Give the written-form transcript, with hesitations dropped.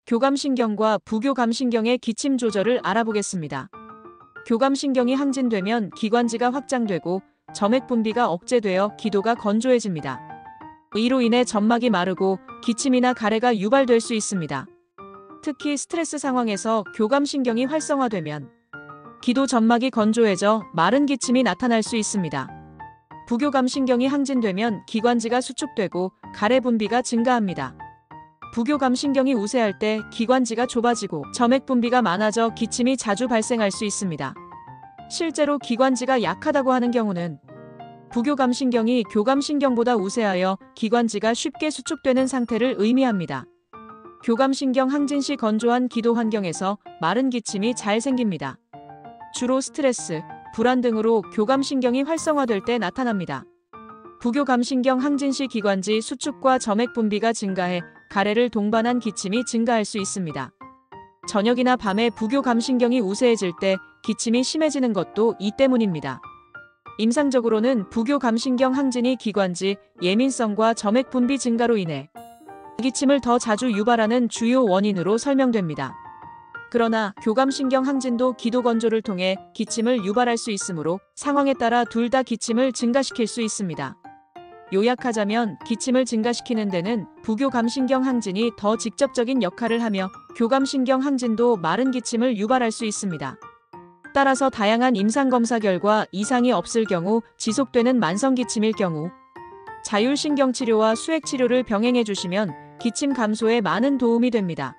교감신경과 부교감신경의 기침 조절을 알아보겠습니다. 교감신경이 항진되면 기관지가 확장되고 점액 분비가 억제되어 기도가 건조해집니다. 이로 인해 점막이 마르고 기침이나 가래가 유발될 수 있습니다. 특히 스트레스 상황에서 교감신경이 활성화되면 기도 점막이 건조해져 마른 기침이 나타날 수 있습니다. 부교감신경이 항진되면 기관지가 수축되고 가래 분비가 증가합니다. 부교감신경이 우세할 때 기관지가 좁아지고 점액 분비가 많아져 기침이 자주 발생할 수 있습니다. 실제로 기관지가 약하다고 하는 경우는 부교감신경이 교감신경보다 우세하여 기관지가 쉽게 수축되는 상태를 의미합니다. 교감신경 항진 시 건조한 기도 환경에서 마른 기침이 잘 생깁니다. 주로 스트레스, 불안 등으로 교감신경이 활성화될 때 나타납니다. 부교감신경 항진 시 기관지 수축과 점액 분비가 증가해 가래를 동반한 기침이 증가할 수 있습니다. 저녁이나 밤에 부교감신경이 우세해질 때 기침이 심해지는 것도 이 때문입니다. 임상적으로는 부교감신경 항진이 기관지 예민성과 점액 분비 증가로 인해 기침을 더 자주 유발하는 주요 원인으로 설명됩니다. 그러나 교감신경 항진도 기도 건조를 통해 기침을 유발할 수 있으므로 상황에 따라 둘 다 기침을 증가시킬 수 있습니다. 요약하자면 기침을 증가시키는 데는 부교감신경 항진이 더 직접적인 역할을 하며 교감신경 항진도 마른 기침을 유발할 수 있습니다. 따라서 다양한 임상검사 결과 이상이 없을 경우, 지속되는 만성기침일 경우 자율신경치료와 수액치료를 병행해 주시면 기침 감소에 많은 도움이 됩니다.